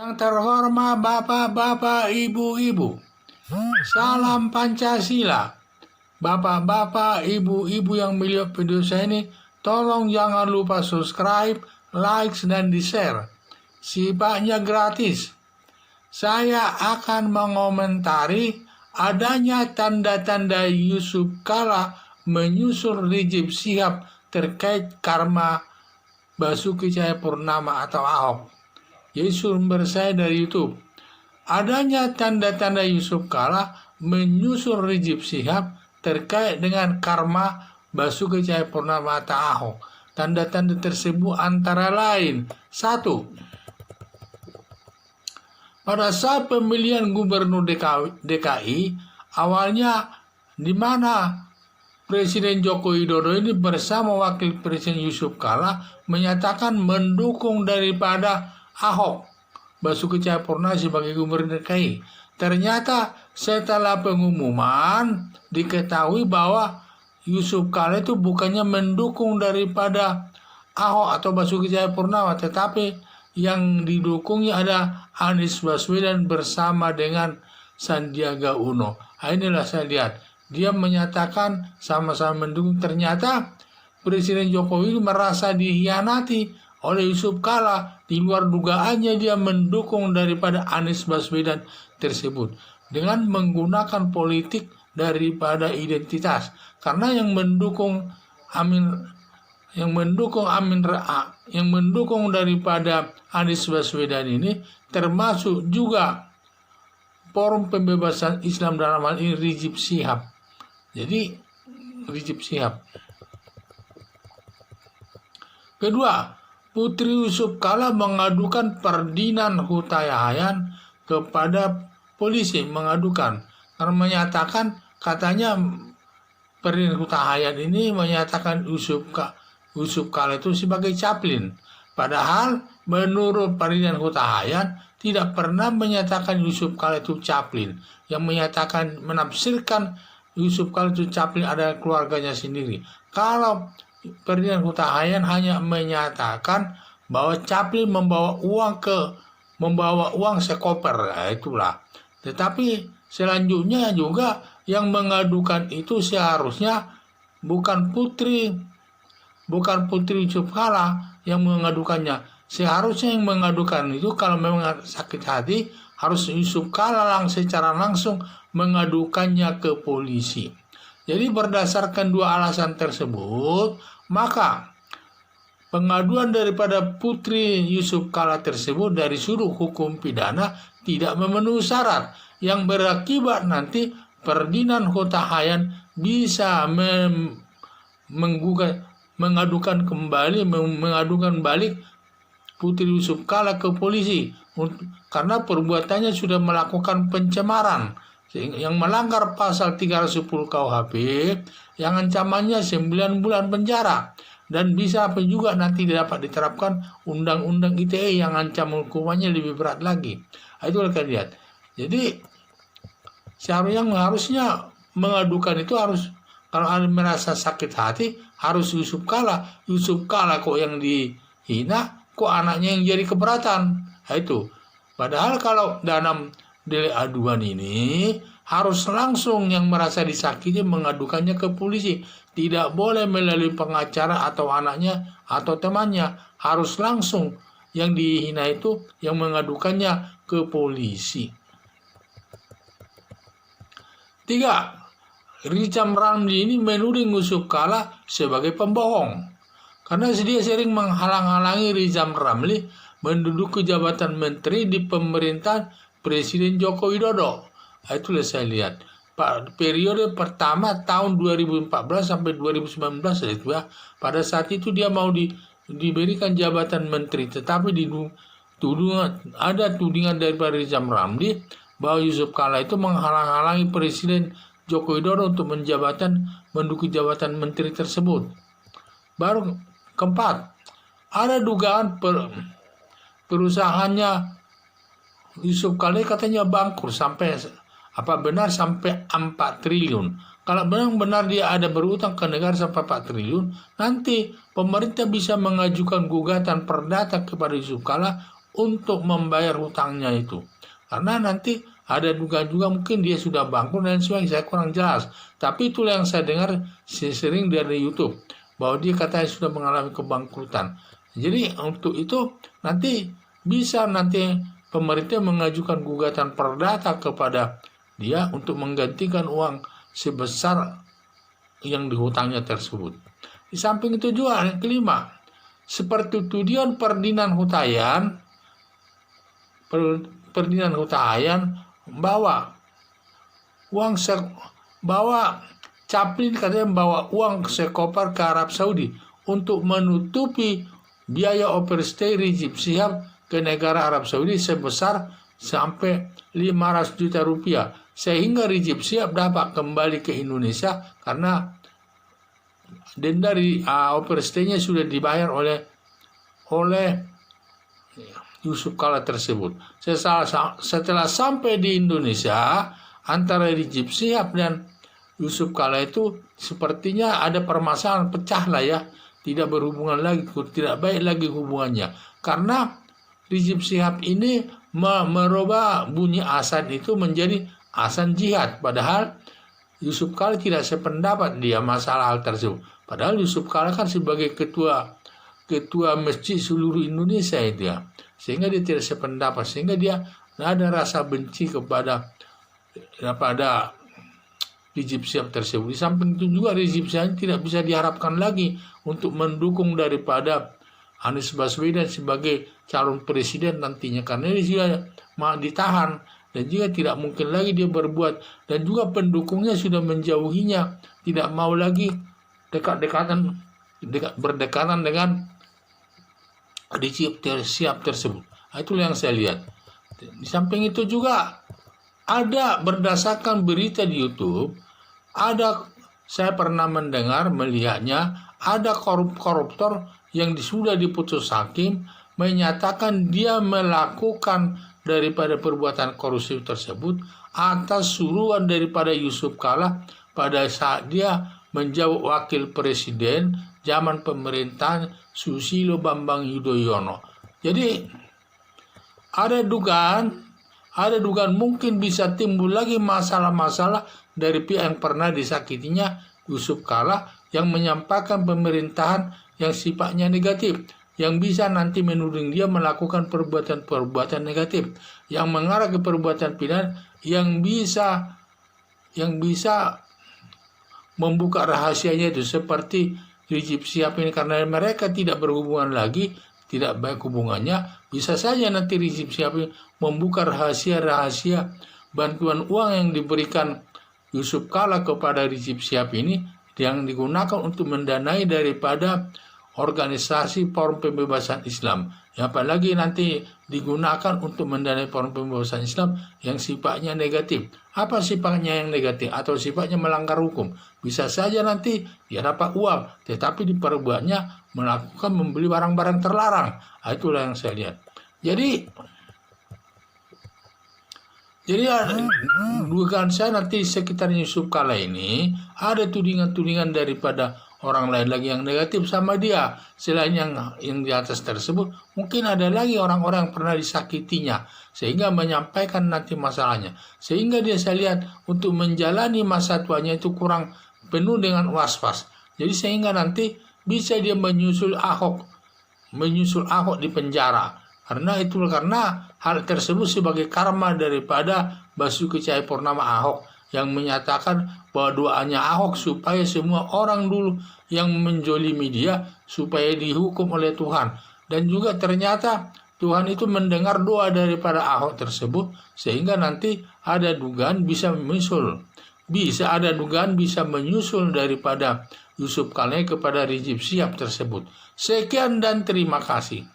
Yang terhormat Bapak-bapak, Ibu-ibu, salam Pancasila. Bapak-bapak, Ibu-ibu yang melihat video saya ini, tolong jangan lupa subscribe, like, dan di-share. Sifatnya gratis. Saya akan mengomentari adanya tanda-tanda Yusuf Kala menyusul Rizik Syihab terkait karma Basuki Cahayapurnama atau Ahok. Jadi sumber saya dari YouTube. Adanya tanda-tanda Yusuf Kala menyusul Rizik Syihab terkait dengan karma Basuki Cahayapurnama atau Ahok. Tanda-tanda tersebut antara lain: 1. Pada saat pemilihan gubernur DKI, awalnya di mana Presiden Joko Widodo ini bersama Wakil Presiden Yusuf Kala menyatakan mendukung daripada Ahok Basuki Cahayapurnama sebagai gubernur DKI. Ternyata setelah pengumuman diketahui bahwa Yusuf Kala itu bukannya mendukung daripada Ahok atau Basuki Cahayapurnama, tetapi yang didukungnya ada Anies Baswedan bersama dengan Sandiaga Uno. Inilah saya lihat, dia menyatakan sama-sama mendukung. Ternyata Presiden Jokowi merasa dihianati oleh Yusuf Kala. Di luar dugaannya dia mendukung daripada Anies Baswedan tersebut dengan menggunakan politik daripada identitas. Karena yang mendukung daripada Anies Baswedan ini termasuk juga Forum Pembebasan Islam, dalam hal ini Rizik Syihab. Jadi Rizik Syihab. Kedua, Putri Yusuf Kala mengadukan Ferdinand Huta Hayan kepada polisi, karena menyatakan, katanya Ferdinand Huta Hayan ini menyatakan Yusuf Kala itu sebagai caplin. Padahal menurut Ferdinand Huta Hayan tidak pernah menyatakan Yusuf Kala itu caplin. Yang menyatakan, menafsirkan Yusuf Kala itu caplin adalah keluarganya sendiri. Kalau Ferdinand Huta Hayan hanya menyatakan bahwa caplin membawa uang sekoper, itulah. Tetapi selanjutnya juga yang mengadukan itu seharusnya bukan Putri Yusuf Kala yang mengadukannya. Seharusnya yang mengadukan itu, kalau memang sakit hati, harus Yusuf Kala secara langsung mengadukannya ke polisi. Jadi berdasarkan dua alasan tersebut, maka pengaduan daripada Putri Yusuf Kala tersebut dari sudut hukum pidana tidak memenuhi syarat, yang berakibat nanti Ferdinand Huta Hayan bisa mengadukan balik Putri Yusuf Kala ke polisi karena perbuatannya sudah melakukan pencemaran yang melanggar pasal 310 KUHP yang ancamannya 9 bulan penjara, dan bisa juga nanti dapat diterapkan Undang-Undang ITE yang ancam hukumannya lebih berat lagi. Itu kalian lihat. Jadi harusnya mengadukan itu harus, kalau ada merasa sakit hati, harus Yusuf Kala. Yusuf Kala kok yang dihina, kok anaknya yang jadi keberatan. Itu. Padahal kalau dalam delik aduan ini harus langsung yang merasa disakiti mengadukannya ke polisi. Tidak boleh melalui pengacara atau anaknya atau temannya. Harus langsung yang dihina itu yang mengadukannya ke polisi. 3. Richard Ramli ini menuding Yusuf Kala sebagai pembohong. Karena dia sering menghalang-halangi Richard Ramli menduduki jabatan menteri di pemerintahan Presiden Joko Widodo. Itulah saya lihat. Periode pertama tahun 2014 sampai 2019 itu ya. Pada saat itu dia mau diberikan jabatan menteri, tetapi ada tudingan daripada Richard Ramli bahwa Yusuf Kala itu menghalang-halangi Presiden Joko Widodo untuk menduduki jabatan menteri tersebut. Baru keempat, ada dugaan perusahaannya Yusuf Kala katanya bangkrut sampai 4 triliun. Kalau benar-benar dia ada berutang ke negara sampai 4 triliun, nanti pemerintah bisa mengajukan gugatan perdata kepada Yusuf Kala untuk membayar hutangnya itu. Karena nanti ada dugaan juga mungkin dia sudah bangkrut dan sebagainya, saya kurang jelas. Tapi itulah yang saya dengar sering dari YouTube, bahwa dia katanya sudah mengalami kebangkrutan. Jadi untuk itu nanti bisa nanti pemerintah mengajukan gugatan perdata kepada dia untuk menggantikan uang sebesar yang dihutangnya tersebut. Di samping itu juga yang kelima, seperti tuduhan Ferdinand Huta-Hayan bahwa Chaplin katanya membawa uang sekoper ke Arab Saudi untuk menutupi biaya overstay Rizik Syihab ke negara Arab Saudi sebesar sampai 500 juta rupiah, sehingga Rizik Syihab dapat kembali ke Indonesia karena denda overstay-nya sudah dibayar oleh Yusuf Kala tersebut. Setelah sampai di Indonesia, antara Rizik Syihab dan Yusuf Kala itu sepertinya ada permasalahan, pecah lah ya, tidak berhubungan lagi, tidak baik lagi hubungannya, karena Rizik Syihab ini merubah bunyi azan itu menjadi azan jihad, padahal Yusuf Kala tidak sependapat dia masalah hal tersebut. Padahal Yusuf Kala kan sebagai ketua masjid seluruh Indonesia itu ya, sehingga dia tidak sependapat, sehingga dia ada rasa benci kepada Rizik Syihab tersebut. Di samping itu juga Rizik Syihab tidak bisa diharapkan lagi untuk mendukung daripada Anies Baswedan sebagai calon presiden nantinya, karena dia sudah ditahan dan juga tidak mungkin lagi dia berbuat, dan juga pendukungnya sudah menjauhinya, tidak mau lagi berdekatan dengan Rizik Syihab tersebut. Itulah yang saya lihat. Di samping itu juga ada, berdasarkan berita di YouTube, saya pernah melihatnya, ada koruptor yang sudah diputus hakim menyatakan dia melakukan daripada perbuatan korupsi tersebut atas suruhan daripada Yusuf Kala pada saat dia menjawab wakil presiden zaman pemerintahan Susilo Bambang Yudhoyono. Jadi ada dugaan mungkin bisa timbul lagi masalah-masalah dari pihak yang pernah disakitinya Yusuf Kala, yang menyampaikan pemerintahan yang sifatnya negatif, yang bisa nanti menuding dia melakukan perbuatan-perbuatan negatif, yang mengarah ke perbuatan pidana, yang bisa membuka rahasianya itu, seperti Rizik Syihab ini, karena mereka tidak berhubungan lagi, tidak baik hubungannya, bisa saja nanti Rizik Syihab ini membuka rahasia-rahasia bantuan uang yang diberikan Yusuf Kala kepada Rizik Syihab ini, yang digunakan untuk mendanai daripada organisasi Forum Pembebasan Islam, yang apalagi nanti digunakan untuk mendanai Forum Pembebasan Islam yang sifatnya negatif. Apa sifatnya yang negatif atau sifatnya melanggar hukum? Bisa saja nanti dia dapat uang, tetapi diperbuatnya melakukan membeli barang-barang terlarang. Itulah yang saya lihat. Jadi dugaan saya nanti sekitar Yusuf Kala ini ada tudingan-tudingan daripada orang lain lagi yang negatif sama dia. Selain yang di atas tersebut, mungkin ada lagi orang-orang yang pernah disakitinya, sehingga menyampaikan nanti masalahnya. Sehingga dia, saya lihat, untuk menjalani masa tuanya itu kurang penuh dengan was-was. Jadi sehingga nanti bisa dia menyusul Ahok di penjara. Karena hal tersebut sebagai karma daripada Basuki Cahayapurnama Ahok, yang menyatakan bahwa doanya Ahok supaya semua orang dulu yang menjolimi dia supaya dihukum oleh Tuhan. Dan juga ternyata Tuhan itu mendengar doa daripada Ahok tersebut, sehingga nanti ada dugaan bisa menyusul daripada Yusuf Kala kepada Rizik Syihab tersebut. Sekian dan terima kasih.